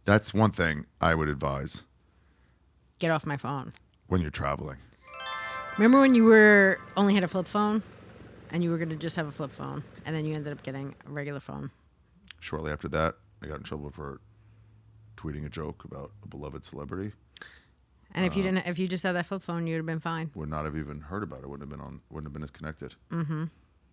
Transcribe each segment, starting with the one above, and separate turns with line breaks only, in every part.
That's one thing I would advise.
Get off my phone.
When you're traveling.
Remember when you only had a flip phone? And you were going to just have a flip phone. And then you ended up getting a regular phone.
Shortly after that, I got in trouble for tweeting a joke about a beloved celebrity.
And if you just had that flip phone, you'd have been fine.
Would not have even heard about it. Wouldn't have been as connected. Mm-hmm.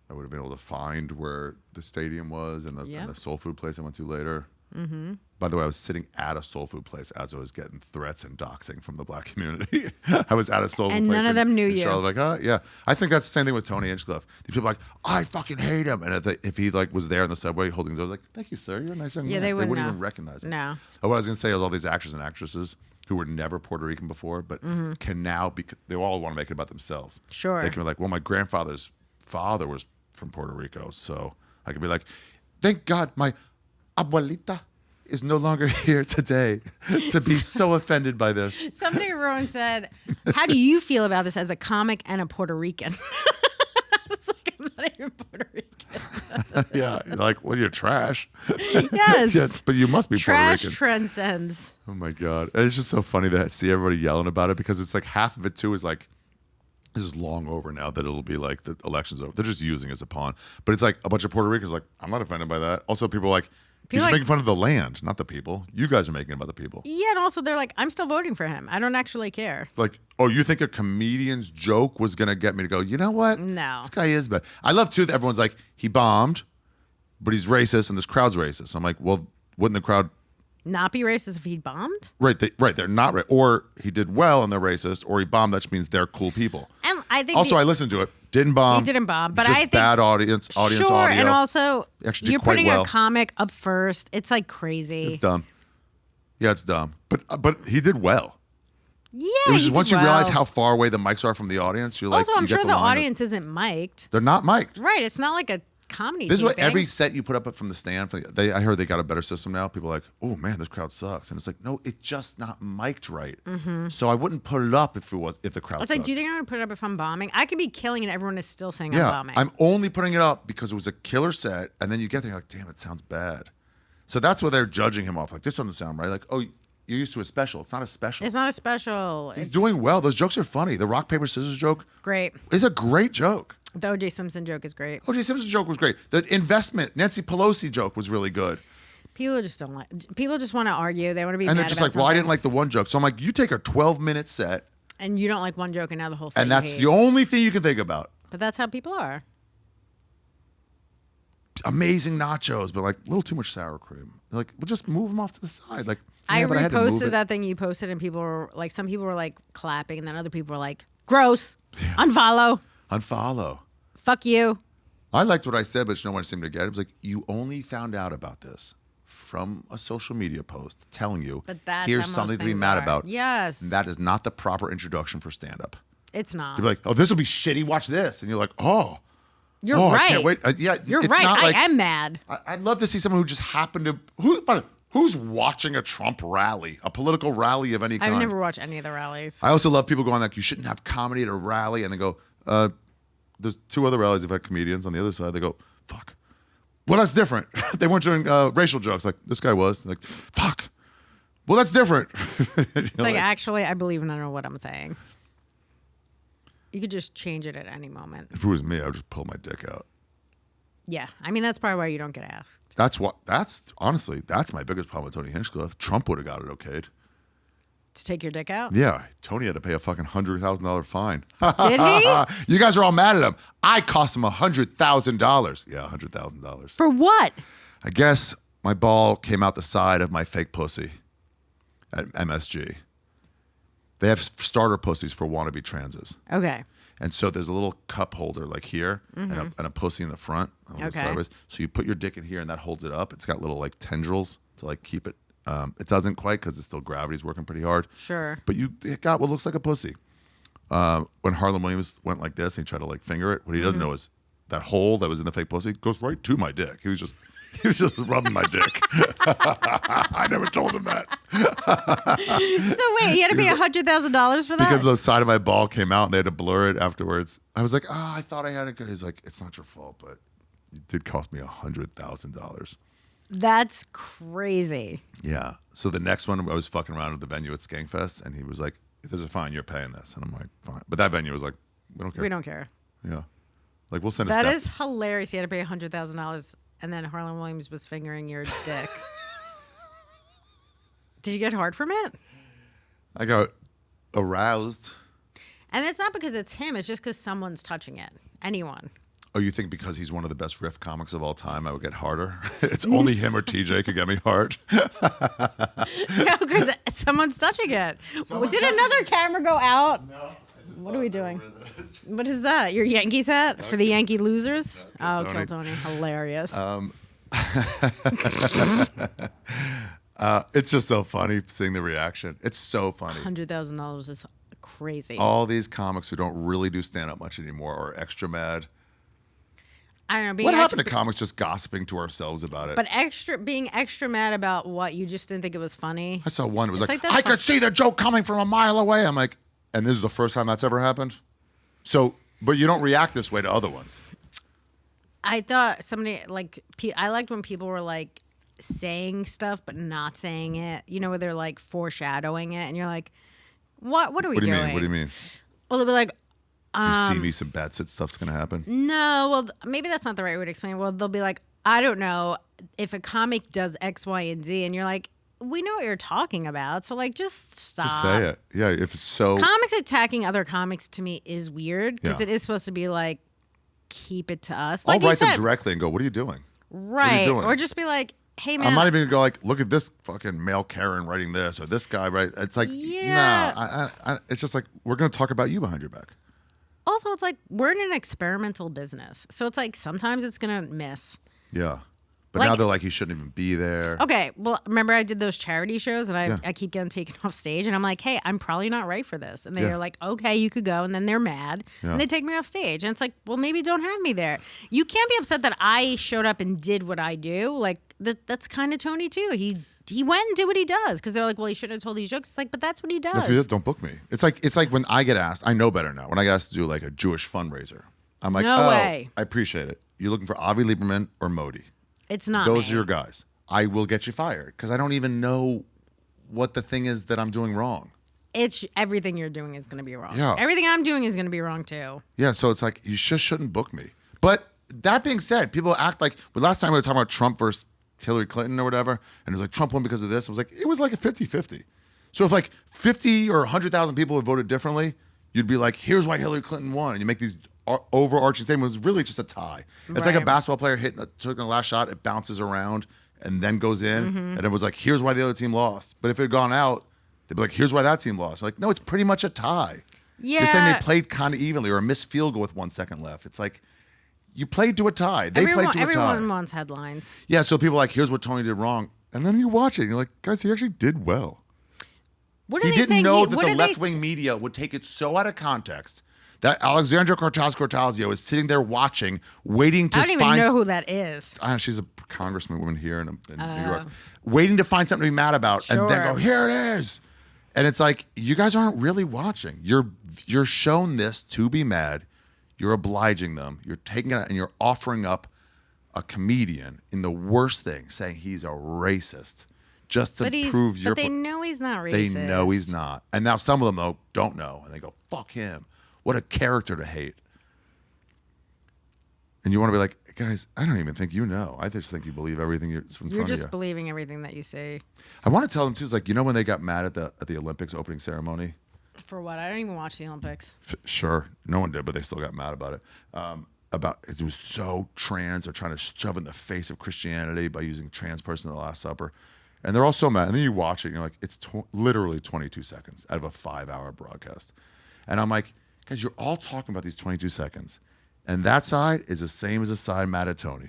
I would have been able to find where the stadium was and the soul food place I went to later. Mm-hmm. By the way, I was sitting at a soul food place as I was getting threats and doxing from the black community. I was at a soul food place.
And none of them knew you.
Charlotte, like, yeah. I think that's the same thing with Tony Hinchcliffe. These people are like, I fucking hate him. And if he like was there in the subway holding the door, like, thank you, sir. You're a nice young man. They wouldn't even recognize him.
No.
What I was going to say is all these actors and actresses who were never Puerto Rican before, but can now be, they all want to make it about themselves.
Sure.
They can be like, well, my grandfather's father was from Puerto Rico. So I can be like, thank God my abuelita is no longer here today to be so offended by this.
Somebody wrote and said, how do you feel about this as a comic and a Puerto Rican? I was like, I'm not even Puerto Rican.
Yeah, like, well, you're trash.
Yes.
Yes, but you must be
trash
Puerto Rican.
transcends.
Oh my God. And it's just so funny to see everybody yelling about it because it's like half of it too is like, this is long over now that it'll be like the election's over. They're just using it as a pawn. But it's like a bunch of Puerto Ricans like, I'm not offended by that. Also, people are like, he's making fun of the land, not the people. You guys are making it about the people.
Yeah, and also they're like, I'm still voting for him. I don't actually care.
Like, oh, you think a comedian's joke was going to get me to go, you know what?
No.
This guy is bad. I love, too, that everyone's like, he bombed, but he's racist, and this crowd's racist. I'm like, well, wouldn't the crowd...
Not be racist if he bombed?
Right, they're not right. Or he did well and they're racist, or he bombed, that just means they're cool people.
And I think...
Also, I listened to it. Didn't bomb.
He didn't bomb, but
just
I think...
bad audience
Sure,
audio.
and also, you're putting
well.
a comic up first. It's like crazy.
It's dumb. Yeah, it's dumb. But he did well.
Yeah,
it was just once you
well.
realize how far away the mics are from the audience, you're like,
also, I'm sure the audience isn't mic'd.
They're not mic'd.
Right, it's not like a comedy.
This is what every set you put up from the stand. I heard they got a better system now. People are like, oh man, this crowd sucks, and it's like, no, it's just not mic'd right. Mm-hmm. So I wouldn't put it up if the crowd.
It's like, do you think I'm gonna put it up if I'm bombing? I could be killing and everyone is still saying I'm bombing.
I'm only putting it up because it was a killer set, and then you get there, you're like, damn, it sounds bad. So that's where they're judging him off. Like, this doesn't sound right. Like, oh, you're used to a special. It's not a special.
It's not a special.
He's doing well. Those jokes are funny. The rock paper scissors joke,
great.
Is a great joke.
The O.J. Simpson joke is great.
O.J. Simpson joke was great. The investment Nancy Pelosi joke was really good.
People just don't like. People just want to argue. They want to be.
And
mad
they're just
about
like,
something.
well, I didn't like the one joke. So I'm like, you take a 12-minute set,
and you don't like one joke, and now the whole set.
and that's
you hate.
the only thing you can think about.
But that's how people are.
Amazing nachos, but like a little too much sour cream. They're like, well, just move them off to the side. Like,
I
yeah, but had to move
reposted
it.
that thing you posted, and people were like, some people were like clapping, and then other people were like, gross, unfollow,
Unfollow.
fuck you.
I liked what I said, but no one seemed to get it. It was like, you only found out about this from a social media post telling you,
But that's
here's
how most
something to be
things
mad
are.
about.
Yes.
And that is not the proper introduction for stand-up.
It's not.
You'd be like, oh, this will be shitty. Watch this. And you're like, oh.
You're
oh,
right.
I can't wait. Yeah,
You're
it's
right.
not like,
I am mad.
I'd love to see someone who just happened to... Who's watching a Trump rally, a political rally of any kind?
I've never watched any of the rallies.
I also love people going like, you shouldn't have comedy at a rally. And they go, there's two other rallies that have had comedians on the other side. They go, fuck. Well, that's different. They weren't doing racial jokes like this guy was. Like, fuck. Well, that's different.
It's like, actually, I believe none of what I'm saying. You could just change it at any moment.
If it was me, I would just pull my dick out.
Yeah. I mean, that's probably why you don't get asked.
Honestly, that's my biggest problem with Tony Hinchcliffe. Trump would have got it okayed.
To take your dick out?
Yeah. Tony had to pay a fucking $100,000 fine.
Did he?
You guys are all mad at him. I cost him $100,000. Yeah, $100,000.
For what?
I guess my ball came out the side of my fake pussy at MSG. They have starter pussies for wannabe transes.
Okay.
And so there's a little cup holder like here and a pussy in the front.
Okay.
Sideways. So you put your dick in here and that holds it up. It's got little like tendrils to like keep it. It doesn't quite because it's still gravity's working pretty hard.
Sure.
But it got what looks like a pussy. When Harlan Williams went like this and he tried to like finger it, what he doesn't know is that hole that was in the fake pussy goes right to my dick. He was just rubbing my dick. I never told him that.
So wait, he had to pay $100,000 for that?
Because the side of my ball came out and they had to blur it afterwards. I was like, I thought I had it good. He's like, it's not your fault, but it did cost me $100,000.
That's crazy.
Yeah. So the next one, I was fucking around at the venue at Skankfest, and he was like, "If there's a fine, you're paying this." And I'm like, "Fine." But that venue was like, "We don't care."
We don't care.
Yeah. Like we'll send a
That
staff.
is hilarious. You had to pay $100,000, and then Harlan Williams was fingering your dick. Did you get hard from it?
I got aroused.
And it's not because it's him. It's just because someone's touching it. Anyone.
Oh, you think because he's one of the best riff comics of all time, I would get harder? It's only him or TJ could get me hard.
No, because someone's touching it. Did another camera go out?
No.
What are we doing? What is that? Your Yankees hat for the Yankee losers? Oh, Kill Tony. Hilarious.
It's just so funny seeing the reaction. It's so funny.
$100,000 is crazy.
All these comics who don't really do stand-up much anymore are extra mad.
I don't know.
What happened to comics just gossiping to ourselves about it?
But being extra mad about what? You just didn't think it was funny?
I saw one. It was
It's
like
like,
I
that's
could see the joke coming from a mile away. I'm like, and this is the first time that's ever happened? So, but you don't react this way to other ones.
I thought somebody, like, I liked when people were, like, saying stuff but not saying it. You know, where they're, like, foreshadowing it. And you're like, what are we doing?
What do you mean?
Well, they'll be like,
You see me, some bad shit stuff's going to happen?
no, well, maybe that's not the right way to explain it. Well, they'll be like, I don't know if a comic does X, Y, and Z. And you're like, we know what you're talking about. So, like, just stop.
Just say it. Yeah, if it's so...
Comics attacking other comics to me is weird because
Yeah.
it is supposed to be like, keep it to us.
I'll
Like you
write
said,
them directly and go, what are you doing?
right?
doing?
Or just be like, hey man,
I'm not even going to go like, look at this fucking male Karen writing this or this guy, right? It's like,
Yeah.
no. It's just like, we're going to talk about you behind your back.
Also, it's like we're in an experimental business, so it's like sometimes it's gonna miss.
Yeah. But
Like-
now they're like, he shouldn't even be there.
Okay, well, remember I did those charity shows, and
Yeah.
I keep getting taken off stage, and I'm like, hey, I'm probably not right for this, and they're
Yeah.
like, okay, you could go, and then they're mad,
Yeah.
and they take me off stage, and it's like, well, maybe don't have me there. You can't be upset that I showed up and did what I do. Like that's kind of Tony too. He went and did what he does because they're like, well, he should have told these jokes. It's like, but that's what he does.
That's what it is. Don't book me. It's like when I get asked, I know better now. When I get asked to do like a Jewish fundraiser, I'm like,
No
oh,
way.
I appreciate it. You're looking for Avi Lieberman or Modi.
It's not.
Those
me.
are your guys. I will get you fired because I don't even know what the thing is that I'm doing wrong.
It's everything you're doing is going to be wrong.
Yeah.
Everything I'm doing is going to be wrong too.
Yeah, so it's like you just shouldn't book me. But that being said, people act like last time we were talking about Trump versus Hillary Clinton or whatever, and it was like Trump won because of this. It was like a 50-50. So if like 50 or 100,000 people had voted differently, you'd be like, here's why Hillary Clinton won. And you make these overarching statements. It was really just a tie. It's like a
Right.
basketball player took a last shot, it bounces around and then goes in. And it was like, here's why the other team lost. But if it had gone out, they'd be like, here's why that team lost. Like, no, it's pretty much a tie.
Yeah.
You're saying they played kind of evenly or a missed field goal with 1 second left. It's like, you played to a tie. They played to a tie.
Everyone wants headlines.
Yeah, so people are like, here's what Tony did wrong. And then you watch it and you're like, guys, he actually did well.
What are
He
they
didn't
saying?
know that
What
the
are they
left-wing media would take it so out of context that Alexandra Cortez-Cortazio is sitting there watching, waiting to
I don't
find...
even know who that is.
I don't know, she's a congresswoman here in New York. Waiting to find something to be mad about and then go,
Sure.
here it is. And it's like, you guys aren't really watching. You're shown this to be mad. You're obliging them. You're taking it out and you're offering up a comedian in the worst thing, saying he's a racist just to prove your
But they
point.
know he's not
They
racist.
know he's not. And now some of them, though, don't know. And they go, fuck him. What a character to hate. And you want to be like, guys, I don't even think you know. I just think you believe everything that's in
You're
front of
just
you.
believing everything that you say.
I want to tell them, too, it's like, you know when they got mad at the Olympics opening ceremony?
For what? I don't even watch the Olympics.
Sure. No one did, but they still got mad about it. It was so trans. They're trying to shove in the face of Christianity by using trans person in the Last Supper. And they're all so mad. And then you watch it and you're like, it's literally 22 seconds out of a 5-hour broadcast. And I'm like, guys, you're all talking about these 22 seconds. And that side is the same as the side mad at Tony.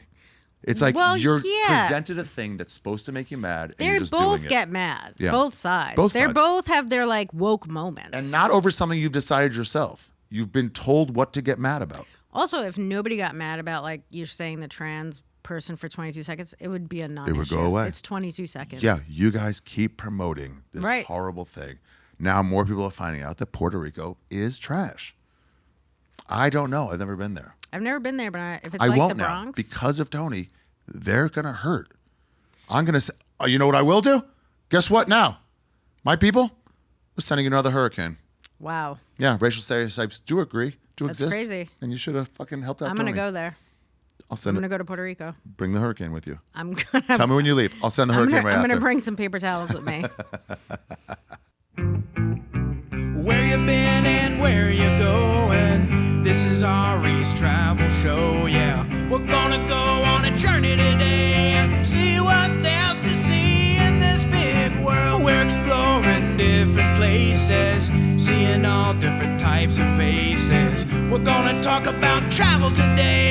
It's like you're presented a thing that's supposed to make you mad. And
They
you're just
both
doing
get mad.
Yeah.
Both sides.
Both
They
sides.
both have their like woke moments.
And not over something you've decided yourself. You've been told what to get mad about.
Also, if nobody got mad about like you're saying the trans person for 22 seconds, it would be a non-issue.
It would go away.
It's 22 seconds.
Yeah, you guys keep promoting this
Right.
horrible thing. Now more people are finding out that Puerto Rico is trash. I don't know. I've never been there.
I've never been there, but if it's
I
like
won't
the
now
Bronx,
because of Tony. They're gonna hurt. I'm going to say, you know what I will do? Guess what now? My people, we're sending another hurricane.
Wow.
Yeah, racial stereotypes do agree to
That's
exist.
crazy.
And you should have fucking helped out
I'm going to
Tony.
go there.
I'll send
I'm
it.
going to go to Puerto Rico.
Bring the hurricane with you.
I'm going to...
Tell me when you leave. I'll send the hurricane right
I'm
after.
going to bring some paper towels with me.
Where you been and where you going? This is Ari's travel show, yeah. We're gonna go on a journey today and see what there's to see in this big world. We're exploring different places, seeing all different types of faces. We're gonna talk about travel today